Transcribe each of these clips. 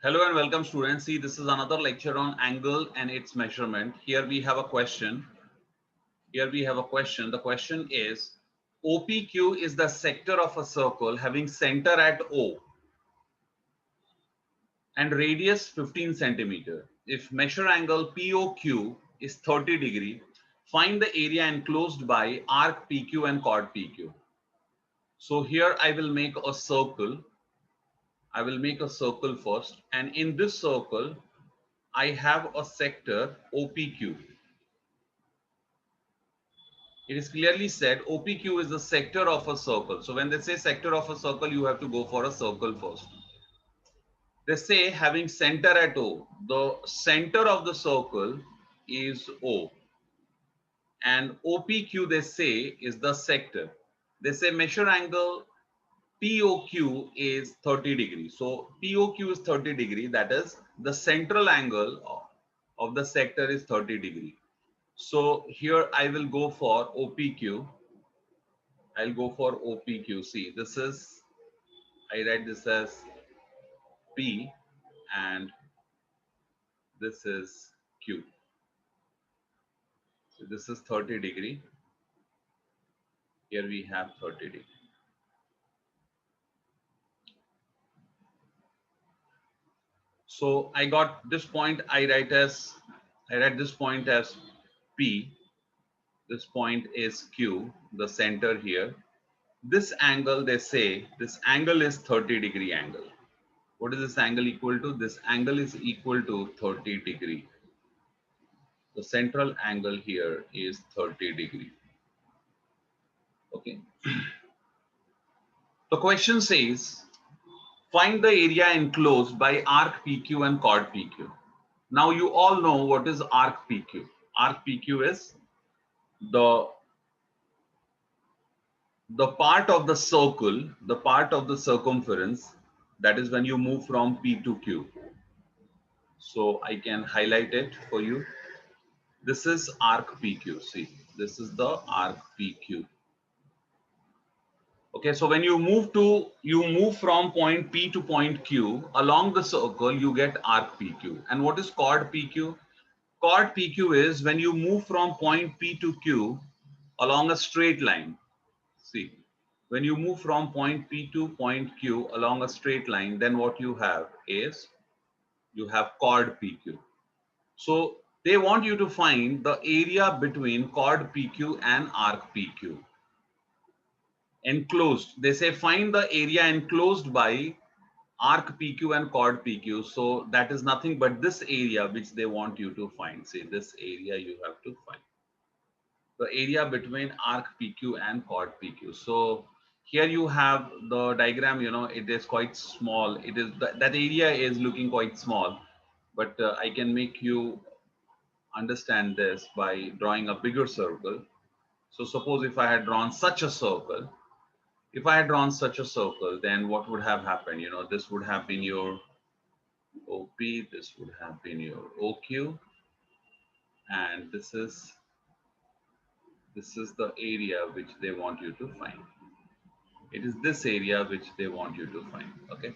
Hello and welcome students. See, this is another lecture on angle and its measurement. Here we have a question. The question is, OPQ is the sector of a circle having center at O and radius 15 centimeter. If measure angle POQ is 30 degree, find the area enclosed by arc PQ and chord PQ. So here I will make a circle. I will make a circle first, and in this circle I have a sector OPQ. It is clearly said OPQ is the sector of a circle. So when they say sector of a circle, you have to go for a circle first. They say having center at O. The center of the circle is O. And OPQ they say is the sector. They say measure angle POQ is 30 degrees. So POQ is 30 degree. That is the central angle of the sector is 30 degree. So here I will go for OPQ. I'll go for OPQ. See, this is, I write this as P and this is Q. So this is 30 degree. Here we have 30 degree. So I got this point, I write this point as P. This point is Q, the center here. This angle, they say, this angle is 30 degree angle. What is this angle equal to? This angle is equal to 30 degree. The central angle here is 30 degree. Okay. The question says, find the area enclosed by arc PQ and chord PQ. Now you all know what is arc PQ. Arc PQ is the part of the circle, the part of the circumference, that is when you move from P to Q. So I can highlight it for you. This is arc PQ. See, this is the arc PQ. Okay, so when you move from point P to point Q along the circle, you get arc PQ. And what is chord PQ? Chord PQ is when you move from point P to Q along a straight line. See, when you move from point P to point Q along a straight line, then what you have is you have chord PQ. So they want you to find the area between chord PQ and arc PQ. Enclosed, they say find the area enclosed by arc PQ and chord PQ. So that is nothing but this area which they want you to find. Say this area you have to find. The area between arc PQ and chord PQ. So here you have the diagram, it is quite small. It is that area is looking quite small, but I can make you understand this by drawing a bigger circle. So suppose if I had drawn such a circle, then what would have happened? This would have been your OP, this would have been your OQ, and this is the area which they want you to find. It is this area which they want you to find. Okay.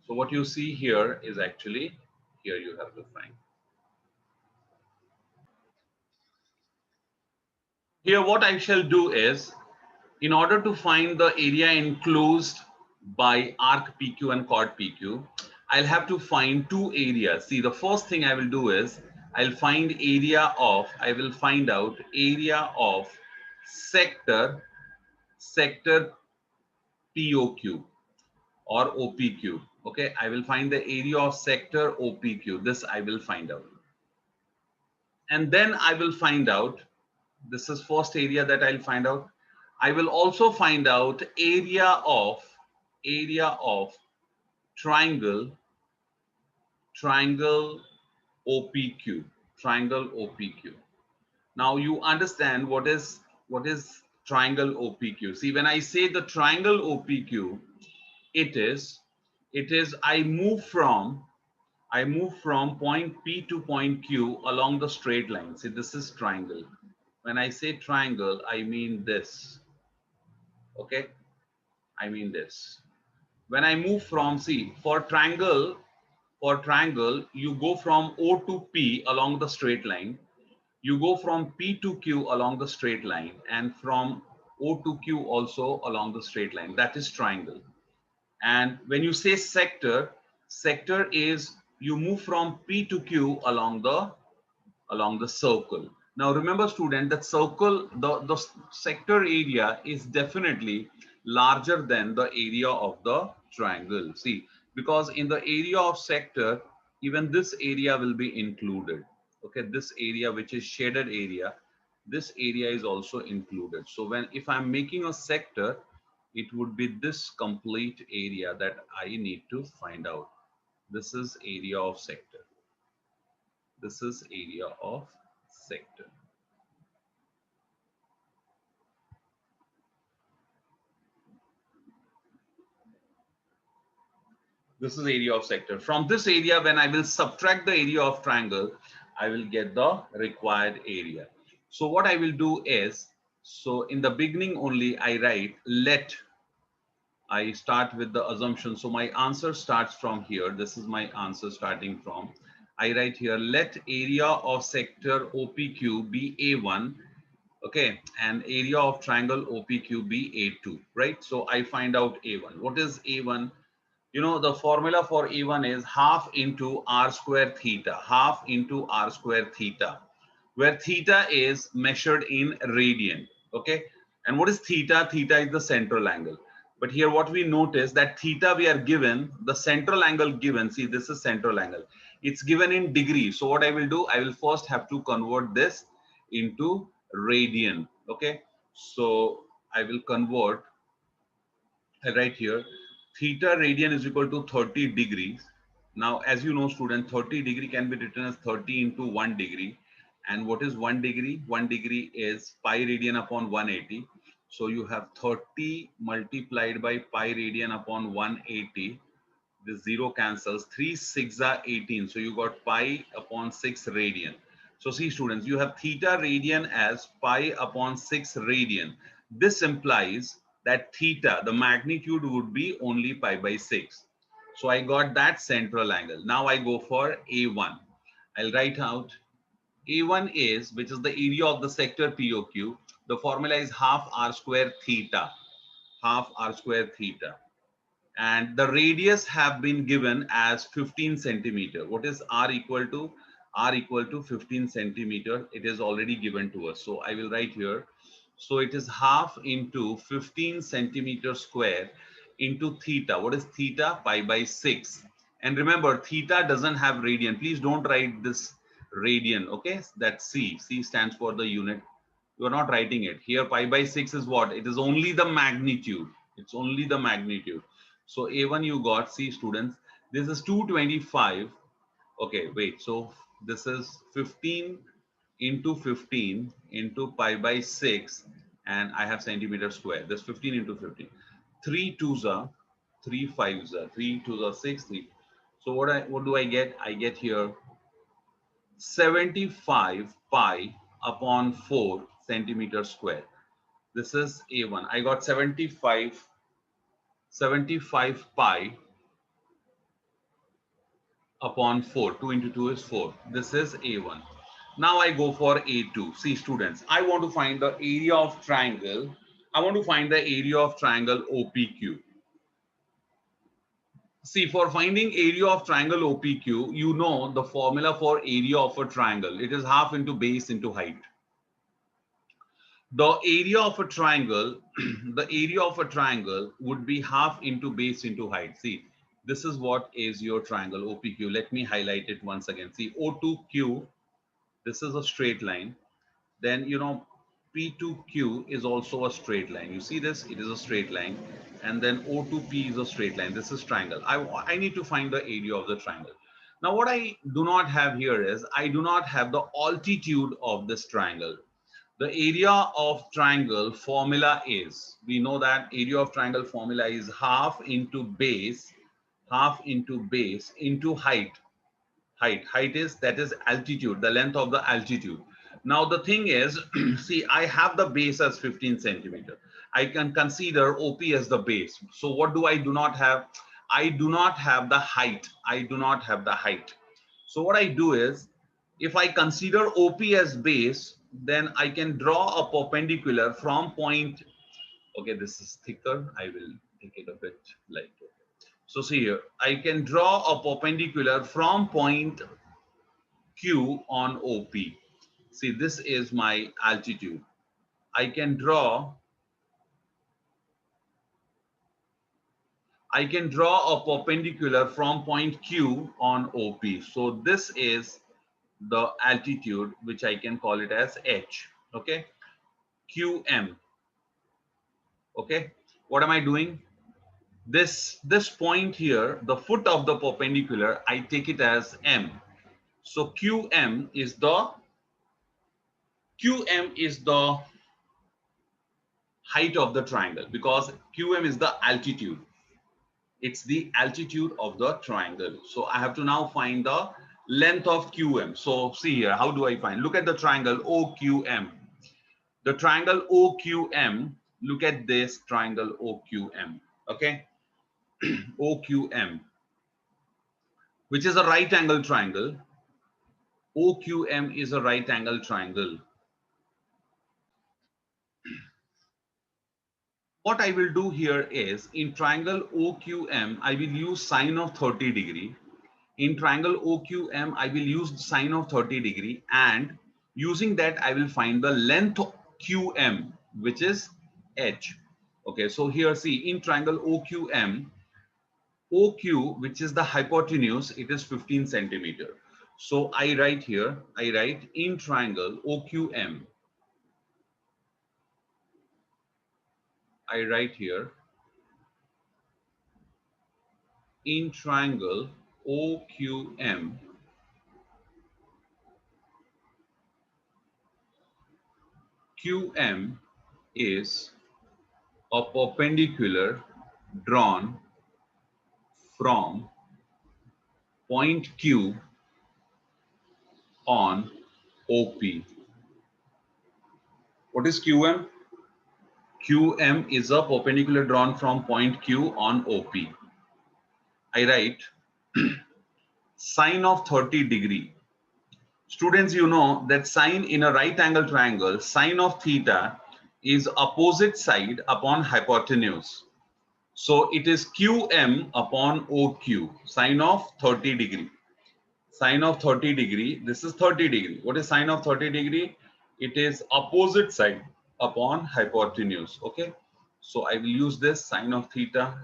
So what you see here is actually here you have to find. Here what I shall do is, in order to find the area enclosed by arc PQ and chord PQ, I'll have to find two areas. See, the first thing I will do is I will find out area of sector POQ or OPQ. Okay, I will find the area of sector OPQ. This I will find out. And then I will find out, this is first area that I'll find out. I will also find out area of triangle OPQ. Now you understand what is triangle OPQ. See, when I say the triangle OPQ, it is I move from point P to point Q along the straight line. See, this is triangle. When I say triangle, I mean this. Okay, I mean this. When I move from, see, for triangle, For triangle, you go from O to P along the straight line. You go from P to Q along the straight line, and from O to Q also along the straight line. That is triangle. And when you say sector, sector is you move from P to Q along the circle. Now remember student, that circle, the sector area is definitely larger than the area of the triangle. See, because in the area of sector, even this area will be included. Okay, this area which is shaded area, this area is also included. So when if I'm making a sector, it would be this complete area that I need to find out. This is area of sector. This is area of sector. This is area of sector. From this area, when I will subtract the area of triangle, I will get the required area. So what I will do is, so in the beginning only I write let, I start with the assumption. So my answer starts from here. This is my answer starting from. I write here, let area of sector OPQ be A1. Okay, and area of triangle OPQ be A2, right? So I find out A1. What is A1? You know, the formula for A1 is half into R square theta, half into R square theta, where theta is measured in radian. Okay, and what is theta? Theta is the central angle. But here what we notice that theta we are given, the central angle given, see this is central angle. It's given in degree. So what I will do, I will first have to convert this into radian. Okay, so I will convert right here. Theta radian is equal to 30 degrees. Now, as you know, student, 30 degree can be written as 30 into 1 degree. And what is 1 degree? 1 degree is pi radian upon 180. So you have 30 multiplied by pi radian upon 180. The 0 cancels. 3 6 are 18. So you got pi upon 6 radian. So see students, you have theta radian as pi upon 6 radian. This implies that theta, the magnitude would be only pi by 6. So I got that central angle. Now I go for A1. I'll write out A1 is, which is the area of the sector POQ. The formula is half R square theta, half R square theta. And the radius have been given as 15 centimeter. What is R equal to? R equal to 15 centimeter. It is already given to us. So I will write here. So it is half into 15 centimeter square into theta. What is theta? Pi by 6. And remember, theta doesn't have radian. Please don't write this radian. Okay, that's C. C stands for the unit. You are not writing it. Here pi by 6 is what? It is only the magnitude. It's only the magnitude. So A1 you got, see students, this is 225. Okay, wait. So this is 15 into 15 into pi by 6, and I have centimeter square. This 15 into 15. 3 2s are 3 5s are 3 2s are 6 3. So what do I get? I get here 75 pi upon 4 centimeter square. This is A1. I got 75 pi upon 4. 2 into 2 is 4. This is A1. Now I go for A2. See students, I want to find the area of triangle. I want to find the area of triangle OPQ. See, for finding area of triangle OPQ, you know the formula for area of a triangle. It is half into base into height. The area of a triangle, the area of a triangle would be half into base into height. See, this is what is your triangle OPQ. Let me highlight it once again. See, O2Q, this is a straight line. Then, you know, P2Q is also a straight line. You see this? It is a straight line. And then O2P is a straight line. This is triangle. I need to find the area of the triangle. Now, what I do not have here is I do not have the altitude of this triangle. The area of triangle formula is, we know that area of triangle formula is half into base into height. Height is, that is altitude, the length of the altitude. Now the thing is, see, I have the base as 15 centimeter. I can consider OP as the base. So what do I do not have? I do not have the height. I do not have the height. So what I do is, if I consider OP as base, then I can draw a perpendicular from point. Okay, this is thicker. I will take it a bit lighter. So see here, I can draw a perpendicular from point Q on OP. See, this is my altitude. I can draw a perpendicular from point Q on OP. So this is the altitude, which I can call it as H. Okay, QM. Okay, what am I doing? This point here, the foot of the perpendicular, I take it as M. So QM is the height of the triangle, because QM is the altitude. It's the altitude of the triangle. So I have to now find the length of QM. So see here, how do I find? Look at the triangle OQM. The triangle OQM, look at this triangle OQM. Okay, OQM, which is a right angle triangle. OQM is a right angle triangle. What I will do here is, in triangle OQM, I will use sine of 30 degree. In triangle OQM, I will use sine of 30 degree, and using that, I will find the length of QM, which is H. Okay, so here see, in triangle OQM, OQ, which is the hypotenuse, it is 15 centimeter. So I write here, I write in triangle OQM, I write here in triangle OQM, QM is a perpendicular drawn from point Q on OP. What is QM? QM is a perpendicular drawn from point Q on OP. I write sine of 30 degree. Students, you know that sine in a right angle triangle, sine of theta is opposite side upon hypotenuse. So it is QM upon OQ, sine of 30 degree. Sine of 30 degree, this is 30 degree. What is sine of 30 degree? It is opposite side upon hypotenuse. Okay, so I will use this sine of theta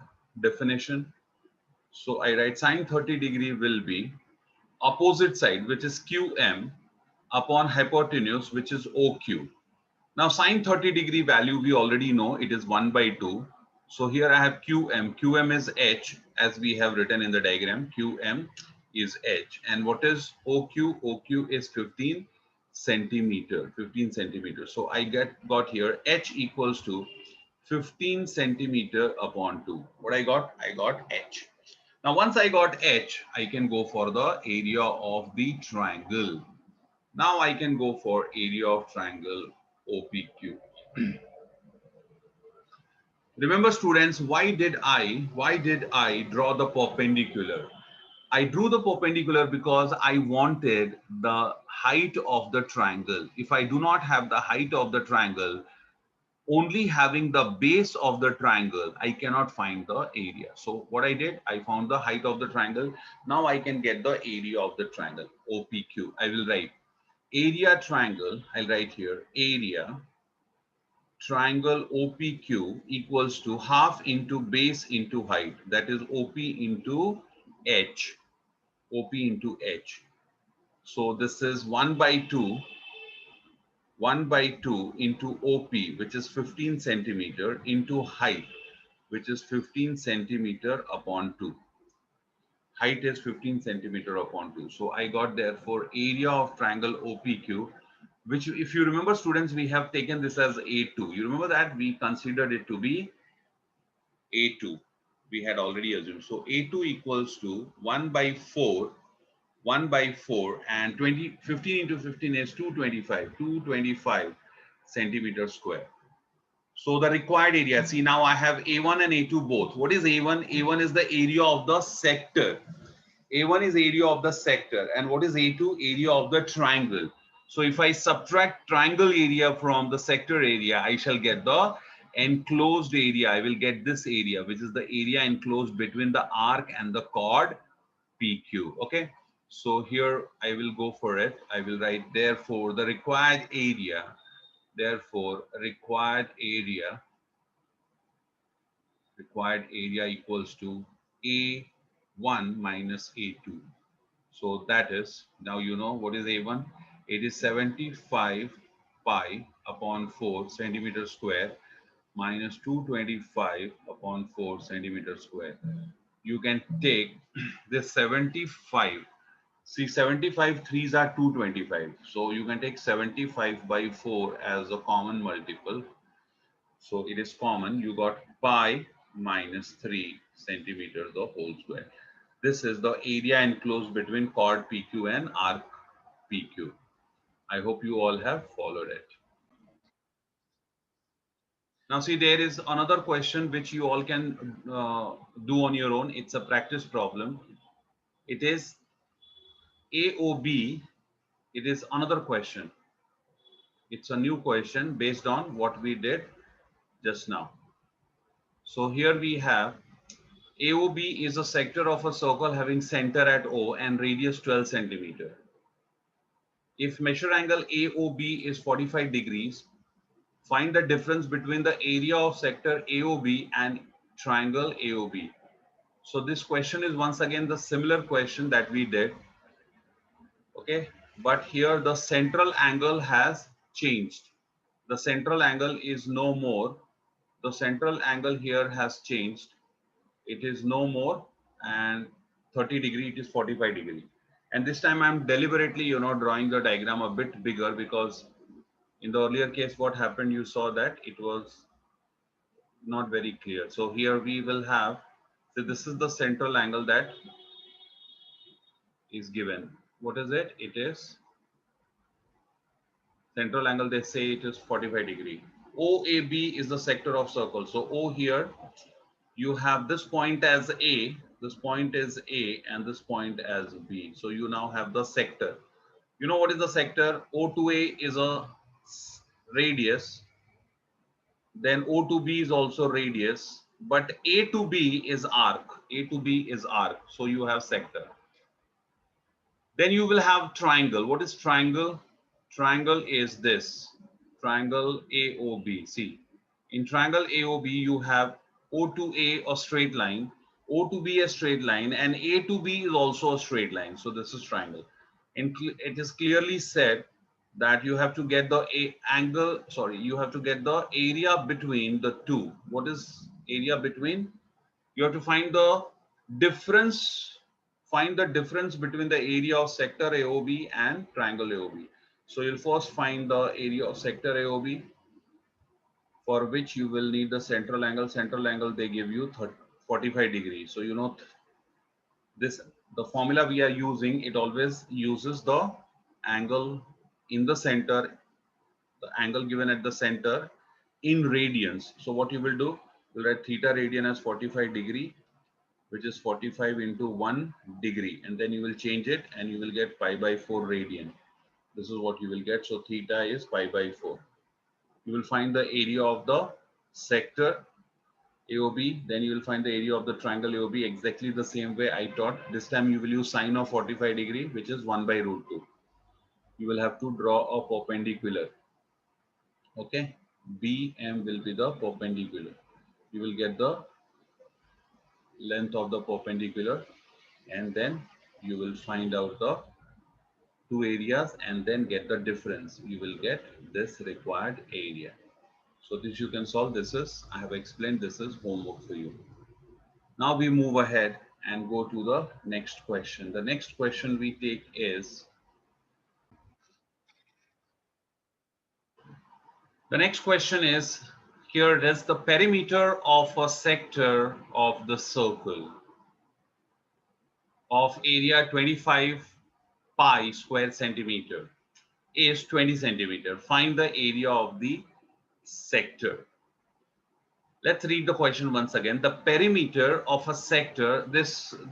definition. So I write sine 30 degree will be opposite side, which is QM, upon hypotenuse, which is OQ. Now sine 30 degree value, we already know it is 1 by 2. So here I have QM. QM is H, as we have written in the diagram. QM is H. And what is OQ? OQ is 15 centimeter. 15 centimeter. So I got here H equals to 15 centimeter upon 2. What I got? I got H. Now once I got H, I can go for the area of the triangle. Now I can go for area of triangle OPQ. Remember students, why did I draw the perpendicular? I drew the perpendicular because I wanted the height of the triangle. If I do not have the height of the triangle, only having the base of the triangle, I cannot find the area. So what I did, I found the height of the triangle. Now I can get the area of the triangle, OPQ. I will write area triangle, I'll write here, area triangle OPQ equals to half into base into height. That is OP into H. OP into H. So this is 1 by 2 into OP, which is 15 centimeter, into height, which is 15 centimeter upon 2. Height is 15 centimeter upon 2. So I got therefore area of triangle OPQ, which, if you remember students, we have taken this as A2. You remember that we considered it to be A2. We had already assumed. So A2 equals to 1 by 4, and 15 into 15 is 225 centimeter square. So the required area, see now I have A1 and A2 both. What is A1? A1 is the area of the sector. A1 is area of the sector. And what is A2? Area of the triangle. So if I subtract triangle area from the sector area, I shall get the enclosed area. I will get this area, which is the area enclosed between the arc and the chord PQ. Okay. So here I will go for it. I will write therefore the required area. Therefore required area equals to A1 minus A2. So that is, now you know what is A1. It is 75 pi upon 4 centimeter square minus 225 upon 4 centimeter square. You can take this 75. See, 75 threes are 225. So you can take 75 by 4 as a common multiple. So it is common. You got pi minus 3 centimeters the whole square. This is the area enclosed between chord PQ and arc PQ. I hope you all have followed it. Now see, there is another question which you all can do on your own. It's a practice problem. It is AOB. It is another question. It's a new question based on what we did just now. So here we have AOB is a sector of a circle having center at O and radius 12 centimeter. If measure angle AOB is 45 degrees, find the difference between the area of sector AOB and triangle AOB. So this question is once again the similar question that we did. Okay, but here the central angle has changed. The central angle is no more. The central angle here has changed. It is no more and 30 degree, it is 45 degree. And this time I'm deliberately, drawing the diagram a bit bigger because in the earlier case, what happened, you saw that it was not very clear. So here we will have, so this is the central angle that is given. What is it? It is central angle, they say it is 45 degree. OAB is the sector of circle. So O here, you have this point as A, this point is A, and this point as B. So you now have the sector. You know what is the sector? O to A is a radius. Then O to B is also radius. But A to B is arc. A to B is arc. So you have sector. Then you will have triangle. What is triangle? Triangle is this. Triangle AOB. See, in triangle AOB, you have O to A a straight line, O to B a straight line, and A to B is also a straight line. So this is triangle. And it is clearly said that you have to get the you have to get the area between the two. What is area between? You have to find the difference between the area of sector AOB and triangle AOB. So you'll first find the area of sector AOB, for which you will need the central angle. Central angle, they give you 45 degrees. So you know this, the formula we are using, it always uses the angle in the center, the angle given at the center in radians. So what you will do, you'll write theta radian as 45 degree, which is 45 into 1 degree, and then you will change it and you will get pi by 4 radian. This is what you will get. So theta is pi by 4. You will find the area of the sector AOB, then you will find the area of the triangle AOB exactly the same way I taught. This time you will use sine of 45 degree, which is 1 by root 2. You will have to draw a perpendicular. Okay, BM will be the perpendicular. You will get the length of the perpendicular, and then you will find out the two areas and then get the difference. You will get this required area. So this you can solve. This is, I have explained, this is homework for you. Now we move ahead and go to the next question. The next question we take is, the next question is, here it is, the perimeter of a sector of the circle of area 25 pi square centimeter is 20 centimeter. Find the area of the sector. Let's read the question once again. The perimeter of a sector, the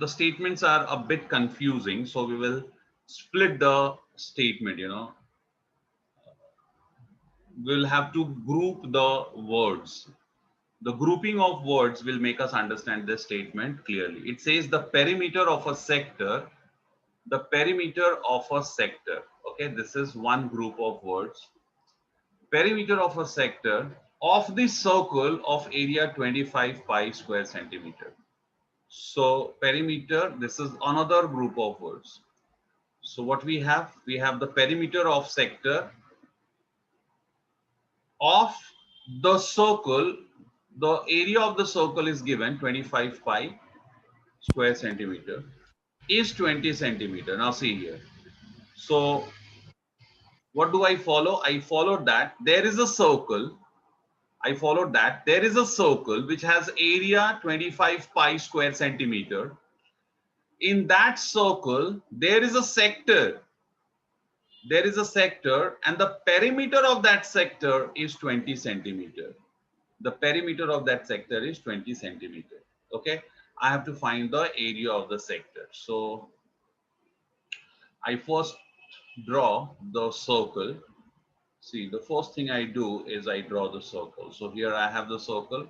statements are a bit confusing, so we will split the statement, We'll have to group the words. The grouping of words will make us understand this statement clearly. It says the perimeter of a sector, the perimeter of a sector. Okay, this is one group of words. Perimeter of a sector of the circle of area 25 pi square centimeter. So perimeter, this is another group of words. So what we have the perimeter of sector of the circle. The area of the circle is given 25 pi square centimeter is 20 centimeter. Now see here. So what do I follow? I followed that there is a circle. I followed that there is a circle which has area 25 pi square centimeter. In that circle, there is a sector. There is a sector and the perimeter of that sector is 20 centimeter. The perimeter of that sector is 20 centimeter. Okay. I have to find the area of the sector. So I first draw the circle. See, the first thing I do is I draw the circle. So here I have the circle.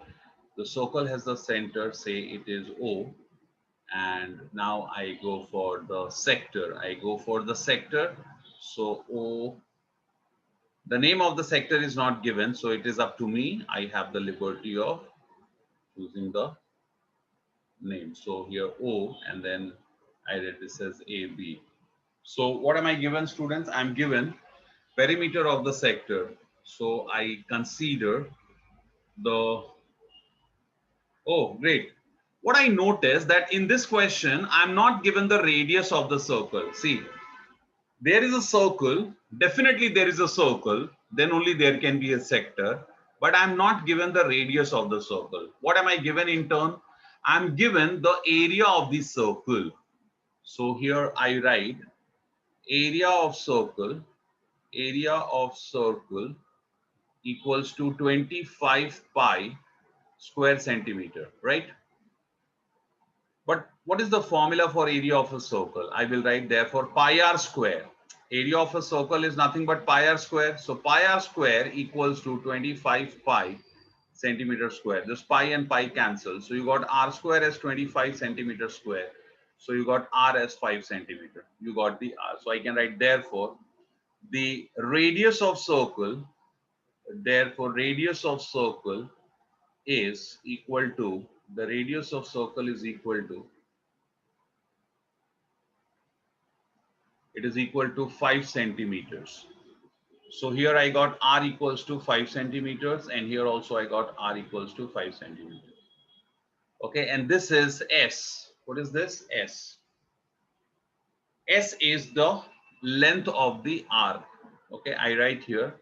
The circle has the center, say it is O. And now I go for the sector. I go for the sector. So O, the name of the sector is not given. So it is up to me. I have the liberty of choosing the name. So here O, and then I read this as AB. So what am I given, students? I'm given perimeter of the sector. So I consider the, oh, great. What I noticed that in this question, I'm not given the radius of the circle. See, there is a circle, definitely there is a circle, then only there can be a sector, but I'm not given the radius of the circle. What am I given in turn? I'm given the area of the circle. So here I write area of circle equals to 25 pi square centimeter, right? But what is the formula for area of a circle? I will write therefore pi r square. Area of a circle is nothing but pi r square. So pi r square equals to 25 pi centimeter square. This pi and pi cancel. So you got r square as 25 centimeter square. So you got r as 5 centimeter. You got the r. So I can write therefore the radius of circle, is equal to, the radius of circle is equal to, it is equal to 5 centimeters. So here I got r equals to 5 centimeters and here also I got r equals to 5 centimeters. Okay, and this is S. What is this? S. S is the length of the arc. Okay, I write here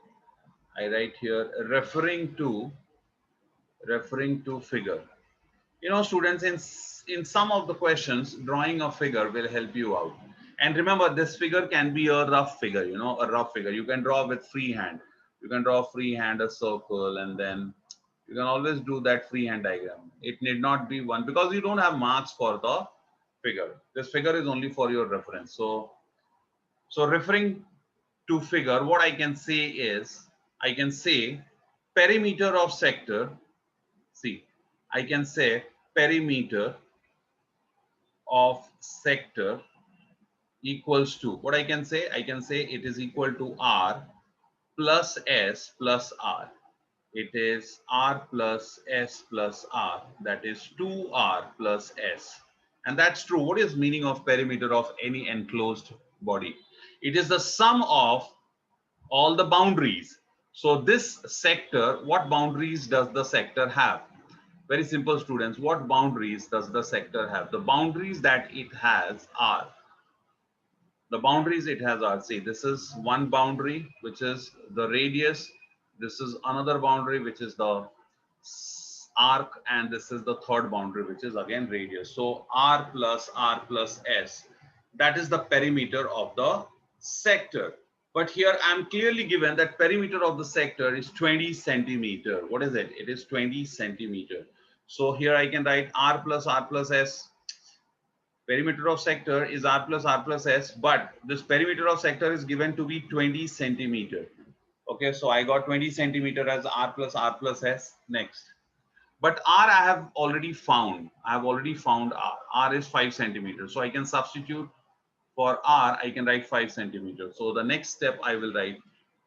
referring to figure. You know, students, in some of the questions, drawing a figure will help you out. And remember, this figure can be a rough figure, a rough figure. You can draw with freehand. You can draw freehand a circle, and then you can always do that freehand diagram. It need not be one because you don't have marks for the figure. This figure is only for your reference. So referring to figure, what I can say is, I can say perimeter of sector. See, I can say perimeter of sector equals to, what I can say? I can say it is equal to R plus S plus R. It is R plus S plus R. That is 2R plus S. And that's true. What is meaning of perimeter of any enclosed body? It is the sum of all the boundaries. So this sector, what boundaries does the sector have? Very simple, students. What boundaries does the sector have? The boundaries that it has are, see, this is one boundary, which is the radius. This is another boundary, which is the arc. And this is the third boundary, which is again radius. So R plus S. That is the perimeter of the sector. But here I'm clearly given that perimeter of the sector is 20 centimeter. What is it? It is 20 centimeter. So here I can write R plus S. Perimeter of sector is R plus S, but this perimeter of sector is given to be 20 centimeter. Okay, so I got 20 centimeter as R plus S. Next. But R I have already found. I have already found R. R is 5 centimeters. So I can substitute for R, I can write 5 centimeters. So the next step I will write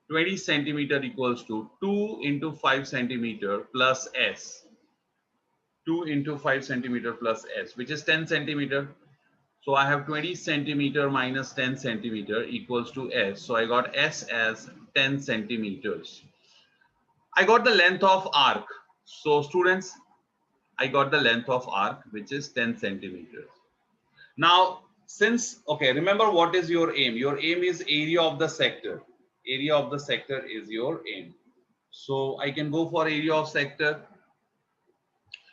20 centimeter equals to 2 into 5 centimeter plus S. 2 into 5 centimeter plus S, which is 10 centimeter. So I have 20 centimeter minus 10 centimeter equals to S. So I got S as 10 centimeters. I got the length of arc. So students, I got the length of arc, which is 10 centimeters. Now, since, okay, remember what is your aim? Your aim is area of the sector. Area of the sector is your aim. So I can go for area of sector.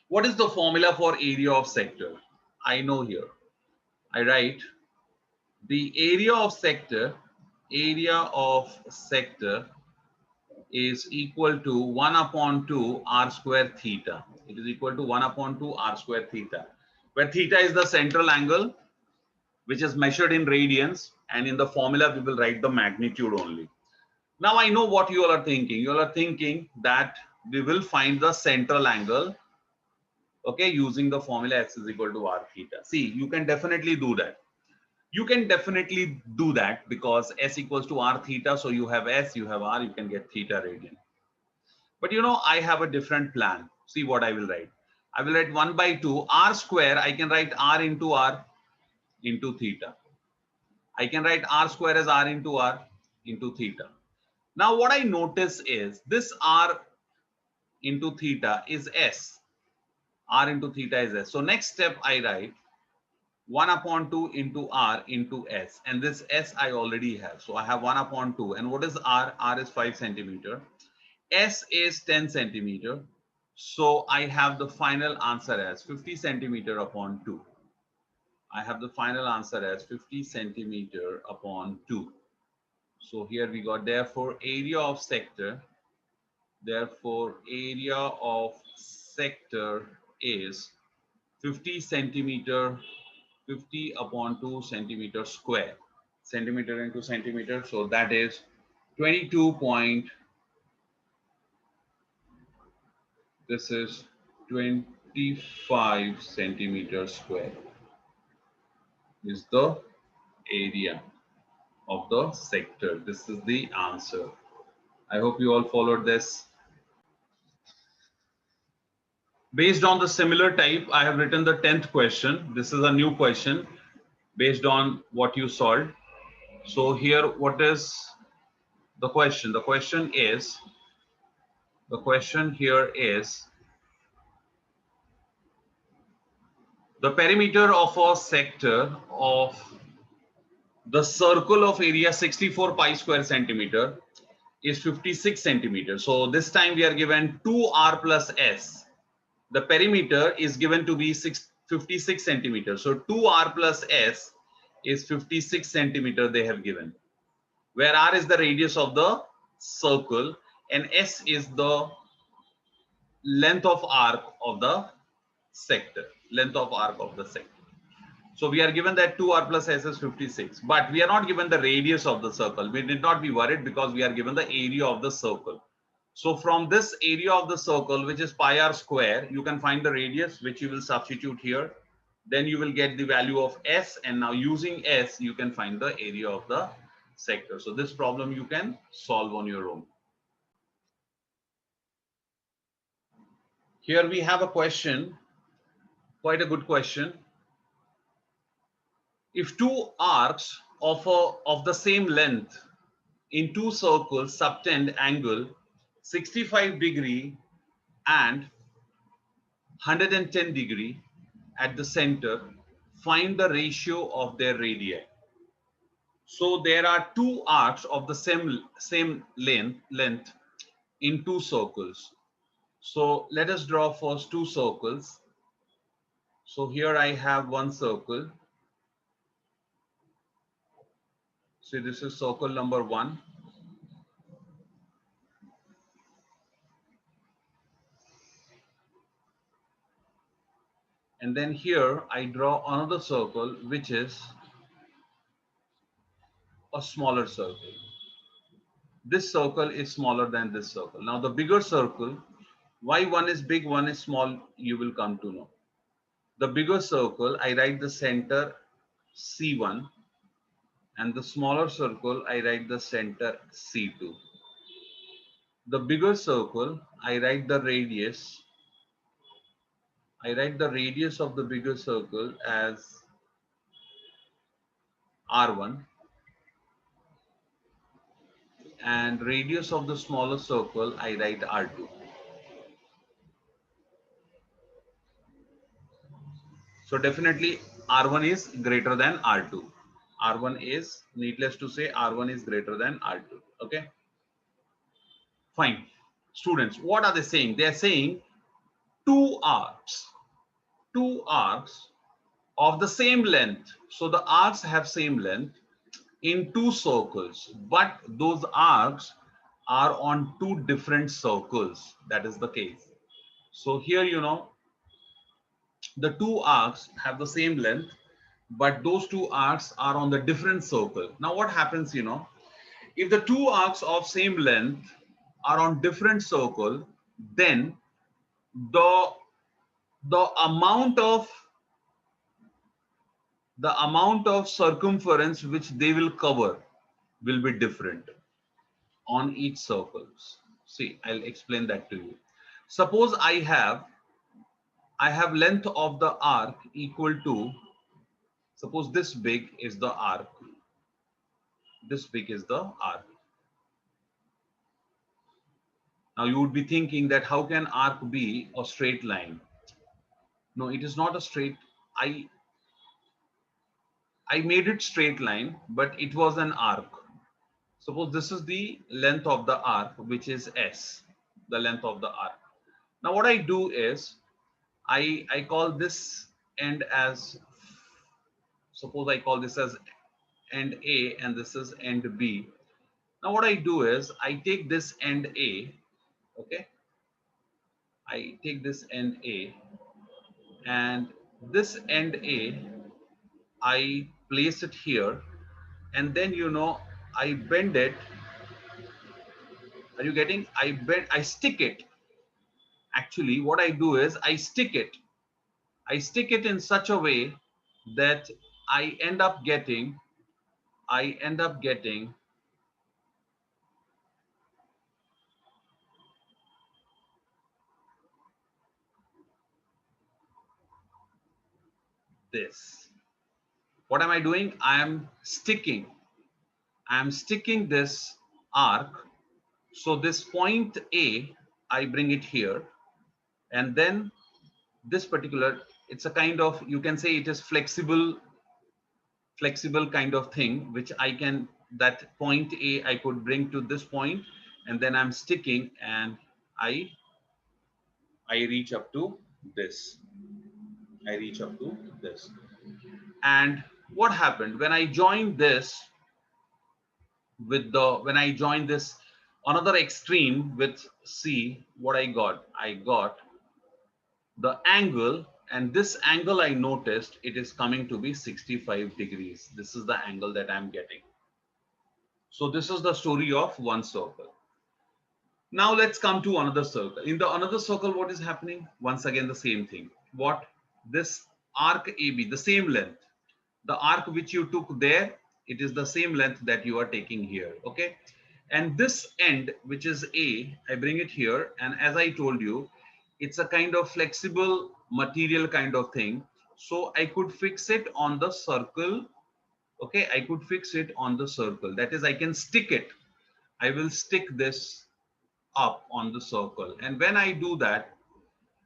What is the formula for area of sector? I know here. I write the area of sector is equal to 1 upon 2 r square theta. It is equal to 1 upon 2 r square theta, where theta is the central angle, which is measured in radians, and in the formula we will write the magnitude only. Now I know what you all are thinking. You all are thinking that we will find the central angle, okay, using the formula x is equal to r theta. See, you can definitely do that. You can definitely do that because s equals to r theta. So you have s, you have r, you can get theta radian. But you know, I have a different plan. See what I will write. I will write 1 by 2 r square. I can write r into theta. I can write r square as r into theta. Now what I notice is this r into theta is s. R into theta is s. So next step I write 1 upon 2 into r into s. And this s I already have. So I have 1 upon 2. And what is r? R is 5 centimeter. S is 10 centimeter. So I have the final answer as 50 centimeter upon 2. I have the final answer as 50 centimeter upon 2. So here we got, therefore area of sector is 50 centimeter, 50 upon 2 centimeter square, centimeter into centimeter. So that is 22 point, this is 25 centimeter square is the area of the sector. This is the answer. I hope you all followed this. Based on the similar type, I have written the 10th question. This is a new question based on what you solved. So here, what is the question? The question here is the perimeter of a sector of the circle of area 64 pi square centimeter is 56 centimeters. So this time we are given 2r plus s. The perimeter is given to be 56 centimeters. So 2r plus s is 56 centimeter they have given, where r is the radius of the circle and s is the length of arc of the sector, So we are given that 2r plus s is 56, but we are not given the radius of the circle. We need not be worried because we are given the area of the circle. So from this area of the circle, which is pi r square, you can find the radius, which you will substitute here. Then you will get the value of s, and now using s, you can find the area of the sector. So this problem you can solve on your own. Here we have a question, quite a good question. If two arcs of the same length in two circles subtend angle 65 degree and 110 degree at the center, find the ratio of their radii. So there are two arcs of the same length in two circles. So let us draw first two circles. So here I have one circle. So this is circle number 1. And then here I draw another circle, which is a smaller circle. This circle is smaller than this circle. Now the bigger circle, why one is big, one is small, you will come to know. The bigger circle, I write the center C1, and the smaller circle, I write the center C2. The bigger circle, I write the radius. I write the radius of the bigger circle as R1, and radius of the smaller circle, I write R2. So definitely R1 is greater than R2. R1 is, needless to say, R1 is greater than R2. Okay, fine. Students, what are they saying? They are saying two arcs of the same length. So the arcs have same length in two circles, but those arcs are on two different circles. That is the case. So here, the two arcs have the same length, but those two arcs are on the different circle. Now what happens, if the two arcs of same length are on different circle, then the amount of circumference which they will cover will be different on each circles. See, I'll explain that to you. Suppose I have length of the arc equal to, suppose this big is the arc. This big is the arc. Now you would be thinking that how can arc be a straight line? No, it is not a straight. I made it straight line, but it was an arc. Suppose this is the length of the arc, which is S, the length of the arc. Now what I do is, I call this end as, suppose I call this as end A and this is end B. Now what I do is, I take this end A, okay? I take this end A, and this end A, I place it here, and then I bend it. Are you getting? I stick it. Actually, what I do is I stick it. I stick it in such a way that I end up getting this. What am I doing? I am sticking this arc. So this point A, I bring it here, and then this particular, it's a kind of, you can say it is flexible kind of thing, which I can, that point A I could bring to this point, and then I'm sticking, and I reach up to this. And what happened when I joined this with when I joined this another extreme with C, what I got the angle, and this angle I noticed it is coming to be 65 degrees. This is the angle that I'm getting. So this is the story of one circle. Now let's come to another circle. In the another circle, what is happening? Once again, the same thing. What? This arc AB, the same length. The arc which you took there, it is the same length that you are taking here. Okay. And this end, which is A, I bring it here. And as I told you, it's a kind of flexible material kind of thing. So I could fix it on the circle. Okay. I could fix it on the circle. That is, I can stick it. I will stick this up on the circle. And when I do that,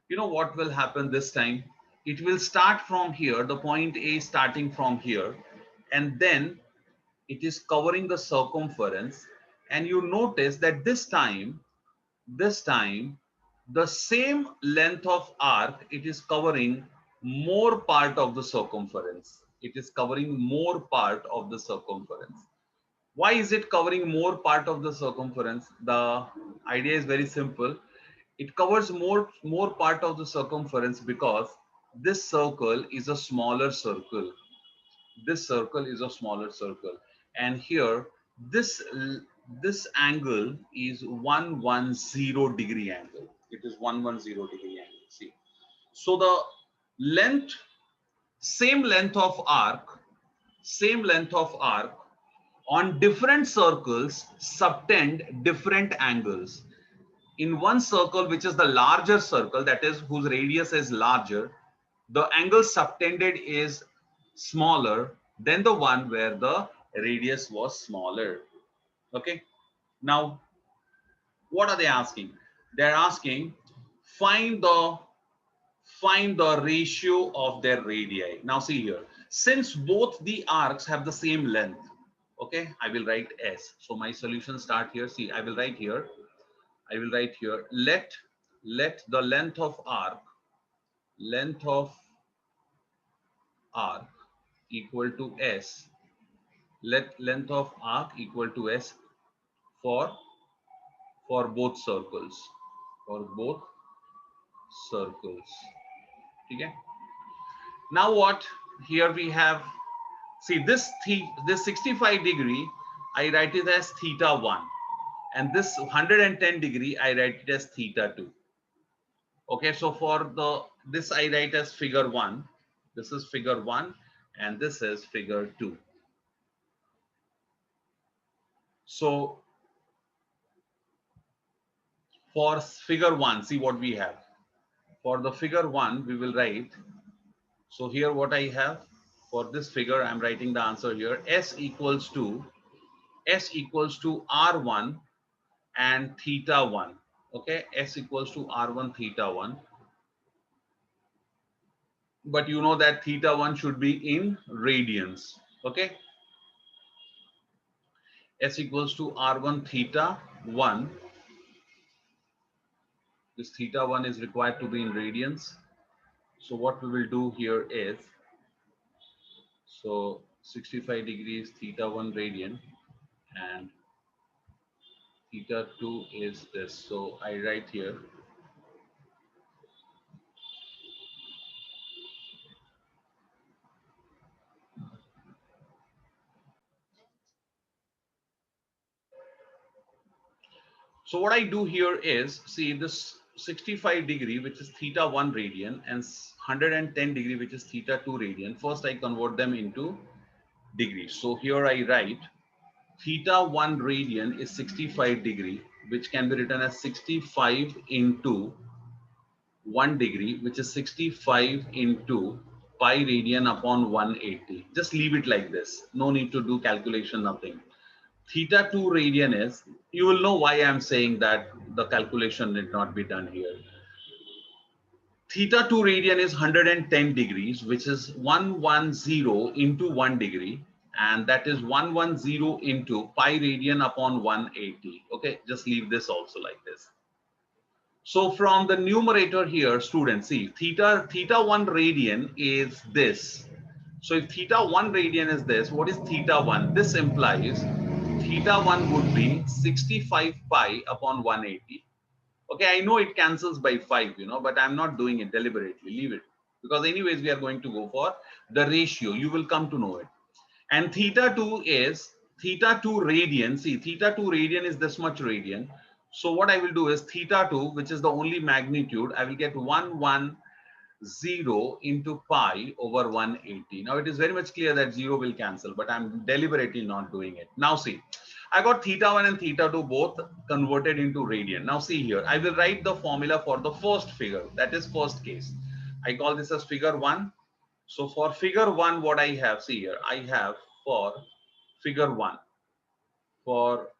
you know what will happen this time? It will start from here, the point A starting from here, and then it is covering the circumference. And you notice that this time, the same length of arc, it is covering more part of the circumference. It is covering more part of the circumference. Why is it covering more part of the circumference? The idea is very simple. It covers more part of the circumference because this circle is a smaller circle. This circle is a smaller circle, and here this this angle is 110 degree angle. It is 110 degree angle. See, so the length, same length of arc, same length of arc on different circles subtend different angles. In one circle, which is the larger circle, that is whose radius is larger, the angle subtended is smaller than the one where the radius was smaller. Okay. Now, what are they asking? They're asking find the find the ratio of their radii. Now see here, since both the arcs have the same length, okay, I will write S. So my solution start here. See, I will write here, let the length of arc equal to S. Let length of arc equal to S for both circles. For both circles. Okay. Now what? Here we have, see this 65 degree, I write it as theta 1, and this 110 degree I write it as theta 2. Okay, so for the this I write as figure 1. This is figure 1 and this is figure 2. So for figure 1, see what we have. For the figure 1, we will write, so here what I have for this figure, I'm writing the answer here. S equals to R1 and theta 1. Okay, S equals to R1 theta 1. But you know that theta 1 should be in radians. Okay, S equals to R1 theta 1. This theta 1 is required to be in radians. So what we will do here is, so 65 degrees theta 1 radian and theta 2 is this. So I write here, so what I do here is, see this 65 degree, which is theta 1 radian, and 110 degree, which is theta 2 radian. First, I convert them into degrees. So here I write theta 1 radian is 65 degree, which can be written as 65 into 1 degree, which is 65 into pi radian upon 180. Just leave it like this. No need to do calculation, nothing. Theta 2 radian is, you will know why I'm saying that the calculation need not be done here. Theta 2 radian is 110 degrees, which is 110 into 1 degree. And that is 110 into pi radian upon 180. Okay, just leave this also like this. So from the numerator here, students, see theta 1 radian is this. So if theta 1 radian is this, what is theta 1? This implies theta 1 would be 65 pi upon 180. Okay, I know it cancels by 5, but I'm not doing it deliberately. Leave it. Because anyways, we are going to go for the ratio. You will come to know it. And theta 2 is theta 2 radian. See, theta 2 radian is this much radian. So what I will do is theta 2, which is the only magnitude, I will get 110 into pi over 180. Now it is very much clear that 0 will cancel, but I'm deliberately not doing it. Now see, I got theta 1 and theta 2 both converted into radian. Now see here, I will write the formula for the first figure, that is first case. I call this as figure 1. So for figure 1, what I have, see here, I have for figure 1, what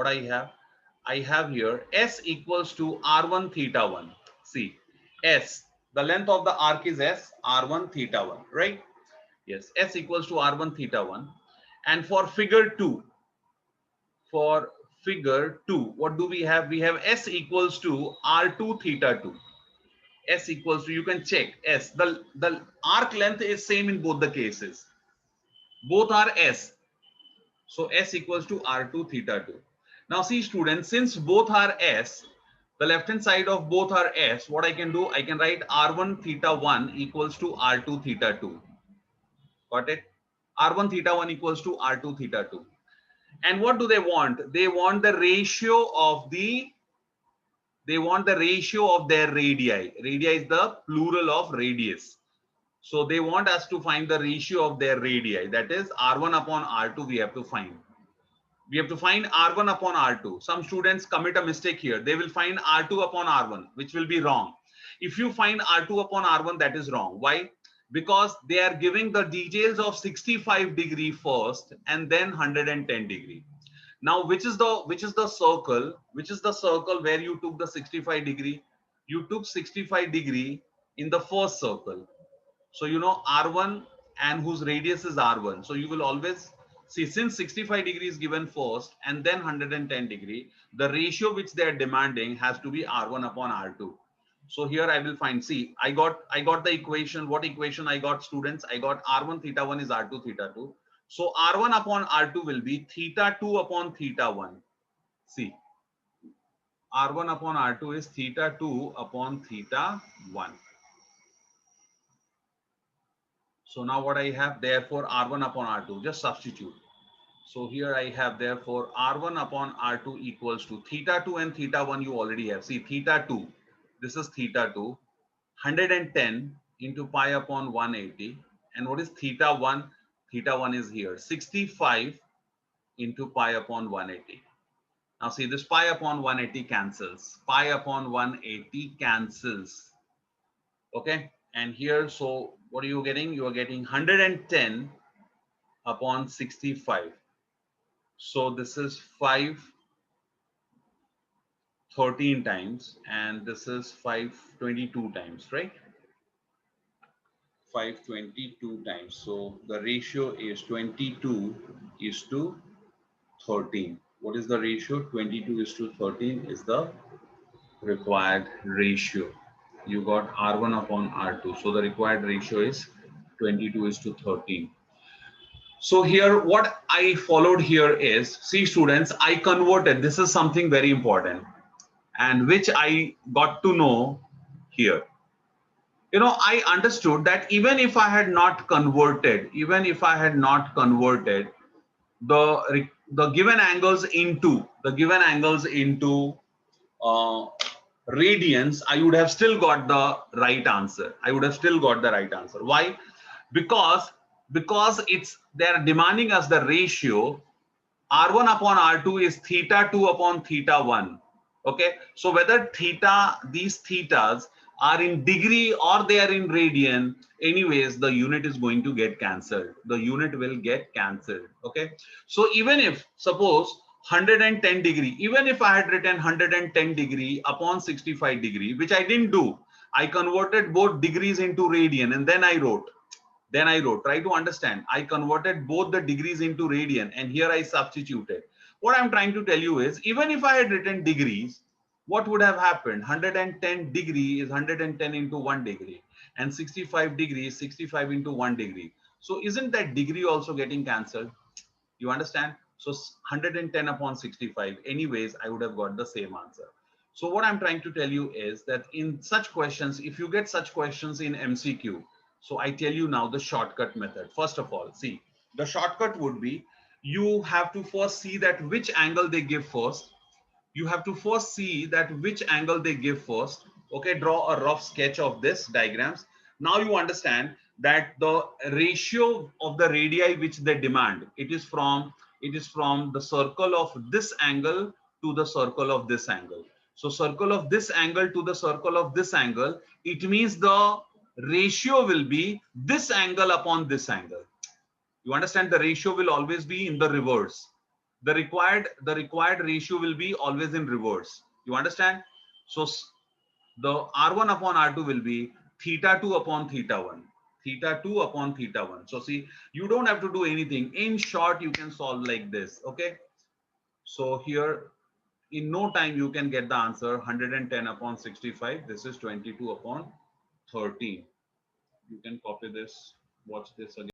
I have here, S equals to R1 theta 1. See, S, the length of the arc is S, R1 theta 1, right? Yes, S equals to R1 theta 1. And for figure 2, what do we have? We have S equals to R2 theta 2. S equals to, you can check S, the arc length is same in both the cases. Both are S. So S equals to R2 theta 2. Now see students, since both are S, the left hand side of both are S, what I can do, I can write R1 theta 1 equals to R2 theta 2. Got it? R1 theta 1 equals to R2 theta 2. And what do they want? They want the ratio of the, they want the ratio of their radii. Radii is the plural of radius. So they want us to find the ratio of their radii. That is R1 upon R2 we have to find. We have to find R1 upon R2. Some students commit a mistake here. They will find R2 upon R1, which will be wrong. If you find R2 upon R1, that is wrong. Why? Because they are giving the details of 65 degree first and then 110 degree. Now, which is the circle where you took the 65 degree? You took 65 degree in the first circle. So you know R1 and whose radius is R1. So you will always see, since 65 degree is given first and then 110 degree, the ratio which they are demanding has to be R1 upon R2. So here I will find, see, I got the equation. What equation I got, students? I got R1 theta 1 is R2 theta 2. So R1 upon R2 will be theta 2 upon theta 1. See, R1 upon R2 is theta 2 upon theta 1. So now what I have, therefore R1 upon R2, just substitute. So here I have, therefore R1 upon R2 equals to theta 2 and theta 1 you already have. See, theta 2, this is theta 2, 110 into pi upon 180. And what is theta 1? Theta 1 is here, 65 into pi upon 180. Now see, this pi upon 180 cancels. Pi upon 180 cancels. Okay. And here, so what are you getting? You are getting 110 upon 65. So this is 513 times, and this is 522 times, right? 522 times. So the ratio is 22 is to 13. What is the ratio? 22 is to 13 is the required ratio. You got R1 upon R2. So the required ratio is 22 is to 13. So here what I followed here is, see students, I converted, this is something very important and which I got to know here. You know, I understood that even if I had not converted, the given angles into radians, I would have still got the right answer. Why? Because it's, they're demanding us the ratio. R1 upon R2 is theta 2 upon theta 1. Okay, so whether these thetas are in degree or they are in radian, anyways the unit is going to get cancelled. The unit will get cancelled. Okay, so even if suppose 110 degree, even if I had written 110 degree upon 65 degree, which I didn't do, I converted both degrees into radian and then I wrote. Try to understand. I converted both the degrees into radian and here I substituted. What I'm trying to tell you is, even if I had written degrees, what would have happened? 110 degree is 110 into 1 degree and 65 degree is 65 into 1 degree. So isn't that degree also getting cancelled? You understand? So 110 upon 65. Anyways, I would have got the same answer. So what I'm trying to tell you is that in such questions, if you get such questions in MCQ, so I tell you now the shortcut method. First of all, see, the shortcut would be, you have to first see that which angle they give first. Okay, draw a rough sketch of this diagrams. Now you understand that the ratio of the radii which they demand, it is from the circle of this angle to the circle of this angle. So circle of this angle to the circle of this angle, it means the ratio will be this angle upon this angle. You understand, the ratio will always be in the reverse. The required ratio will be always in reverse. You understand? So the R1 upon R2 will be theta 2 upon theta 1. Theta 2 upon theta 1. So see, you don't have to do anything. In short, you can solve like this. Okay. So here, in no time, you can get the answer 110 upon 65. This is 22 upon 13. You can copy this, watch this again.